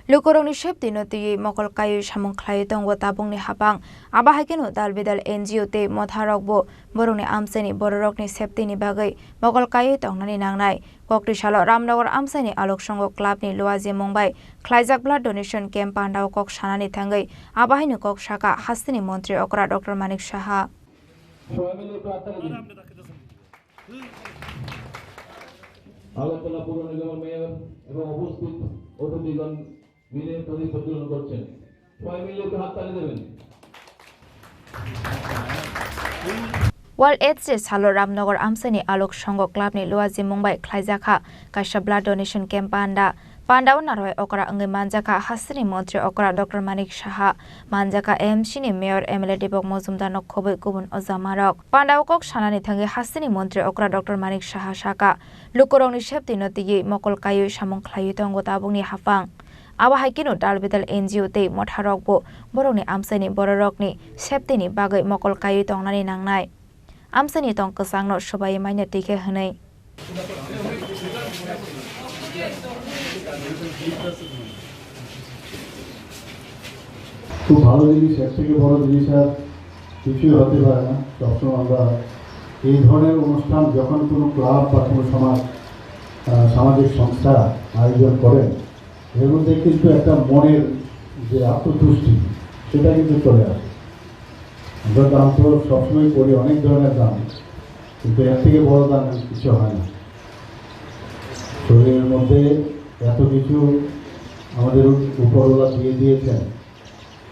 Lukorongni septino tui mokol kayu samung khlayu tongo tabungni hapang abahakeno dalbedal NGO te motharokbo borongni amsani bororokni septini bagai mokol kayu tongnani nangnai kokti salo Ramnagar amsani alok songo clubni loaje mumbai khlaijak blood donation camp pandao kok sanani thangai abahinu kok saka hastini mantri okra Dr. Manik Saha আলোচনা পৌর নিগমের mayor এবং উপস্থিত অতিথিগণ মিলে প্রতিবেদন করছেন সবাই মিলে একটু হাততালি দেবেন World AIDS Day salo Ramnagar amsani alok songo clubni loaje mumbai khlaijaka kaisa blood donation camp Pandao naroi okra angai manjaka hastini mantri okra Dr. Manik Saha manjaka MC ni mayor MLA Debok Mojumdar no khoboi kubun ojamarok Pandao kok sanani thangi hastini mantri okra Dr. Manik Saha saka lukorongni septi noti mokol kayu samung khlayu tongo tabungni hafang abahakino dalbedal NGO te motharokbo borongni amsani bororokni septini bagai mokol kayu tongnani nangnai amsani tong kesangno sobai maina tike hwnai খুব ভালো জিনিস এর থেকে বড় জিনিস আর কিছুই হতে পারে না সবসময় আমরা এই ধরনের অনুষ্ঠান যখন কোনো ক্লাব বা কোনো সামাজিক সংস্থা আয়োজন করেন এর মধ্যে কিন্তু একটা মনের যে আত্মতুষ্টি সেটা কিন্তু চলে আসে আমরা দান তো সবসময় করি অনেক ধরনের দান কিন্তু এর থেকে বড় দান কিছু হয় না শরীরের মধ্যে এত কিছু আমাদের উপরওয়ালা দিয়ে দিয়েছেন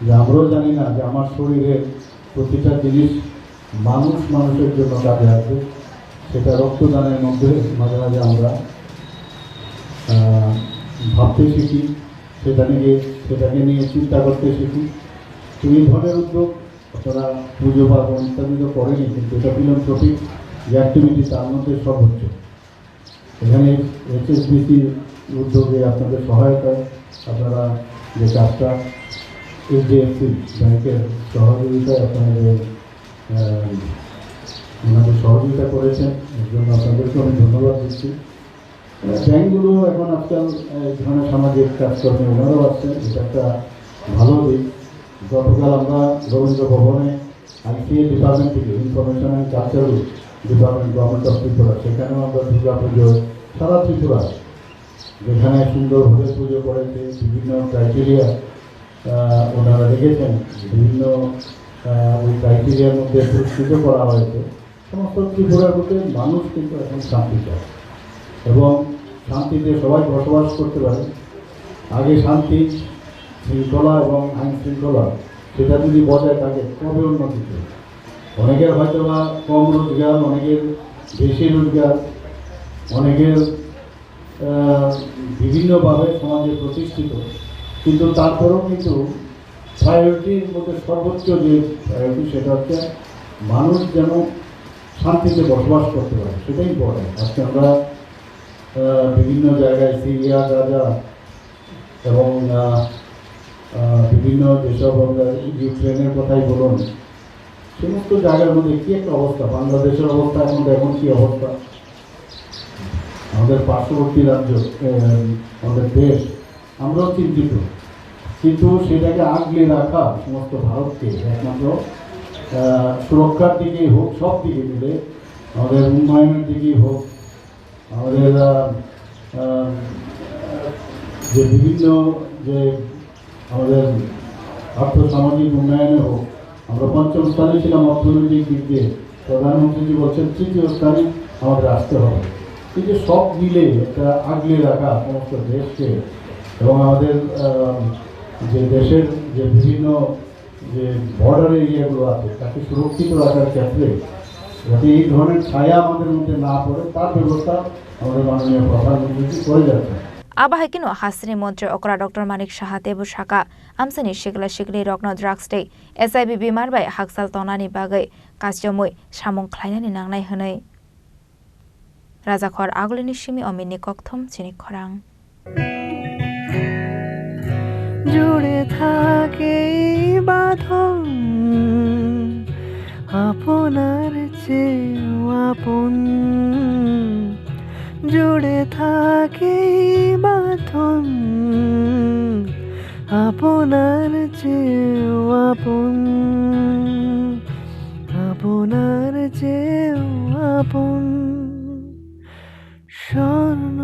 যে আমরাও জানি না যে আমার শরীরের প্রতিটা জিনিস মানুষের জন্য কাজে আসবে সেটা রক্তদানের মধ্যে মাঝে মাঝে আমরা ভাবতে শিখি সেটাকে নিয়ে চিন্তা করতে শিখি তো এই ধরনের উদ্যোগ আপনারা পুজো পার্বণ ইত্যাদি তো করেনি কিন্তু এটা ফিলান্থ্রপিক যে অ্যাক্টিভিটি তার মধ্যে সর্বোচ্চ এখানে HSBC উদ্যোগে আপনাদের সহায়তায় আপনারা যে কাজটা HDFC ব্যাংকের সহযোগিতায় আপনাদের সহযোগিতা করেছেন এর জন্য আপনাদেরকে আমি ধন্যবাদ দিচ্ছি ব্যাংকগুলো এখন আজকাল এই ধরনের সামাজিক কাজকর্মে ওনারাও আসছেন এটা একটা ভালো দিক গতকাল আমরা রবীন্দ্র ভবনে ICA ডিপার্টমেন্ট থেকে information and cultural department government of Tripura সেখানেও আমরা দুর্গা পুজো সারা ত্রিপুরা যেখানে সুন্দরভাবে পুজো করেছে বিভিন্ন ক্রাইটেরিয়া ওনারা রেখেছেন বিভিন্ন ওই ক্রাইটেরিয়ার মধ্যে পুরস্কৃত করা হয়েছে সমস্ত ত্রিপুরার মধ্যে মানুষ কিন্তু এখন শান্তি চায় এবং শান্তিতে সবাই বসবাস করতে পারে আগে শান্তি শৃঙ্খলা এবং আইন শৃঙ্খলা সেটা যদি বজায় থাকে কবে উন্নতিতে অনেকের হয়তো বা কম রোজগার অনেকের বেশি রোজগার অনেকের বিভিন্নভাবে সমাজে প্রতিষ্ঠিত কিন্তু তারপরেও কিন্তু প্রায়োরিটির মধ্যে সর্বোচ্চ যে প্রায়োরিটি সেটা হচ্ছে মানুষ যেন শান্তিতে বসবাস করতে পারে সেটাই ইম্পর্টেন্ট আজকে আমরা বিভিন্ন জায়গায় সিরিয়া গাজা এবং বিভিন্ন যেসব আমরা ইউক্রেনের কথাই বলুন সমস্ত জায়গার মধ্যে কী একটা অবস্থা বাংলাদেশের অবস্থা এখন কী অবস্থা আমাদের পার্শ্ববর্তী রাজ্য আমাদের দেশ আমরাও চিন্তিত কিন্তু সেটাকে আগলে রাখা সমস্ত ভারতকে একমাত্র সুরক্ষার দিকেই হোক সব দিকে মিলে আমাদের উন্নয়নের দিকেই হোক আমাদের যে বিভিন্ন যে আমাদের আর্থসামাজিক উন্নয়নে হোক আমরা পঞ্চম স্থানে ছিলাম অর্থনৈতিক দিক দিয়ে প্রধানমন্ত্রীজি বলছেন তৃতীয় স্থানে আমাদের আসতে হবে কিন্তু সব মিলে একটা আগলে রাখা সমস্ত দেশকে এবং আমাদের যে দেশের যে বিভিন্ন যে বর্ডার এরিয়াগুলো আছে তাকে সুরক্ষিত রাখার ক্ষেত্রে যাতে এই ধরনের ছায়া আমাদের মধ্যে না পড়ে তার ব্যবস্থা আমাদের মাননীয় প্রধানমন্ত্রী করে যাচ্ছেন abahakino hasini mantri okra Dr. Manik Saha tebu saka amsani shigli rokno drugs day SIB bimar bai haksal tonani bagai kasjomoi samung khlainani nangnai hwnai Rajakhor agulini simi omini kokthom chini khorang জুড়ে থাকে বাঁধন আপনার চেয়েও আপন জুড়ে থাকে বাঁধন আপনার চেয়েও আপনার চেয়েও আপন স্বর্ণ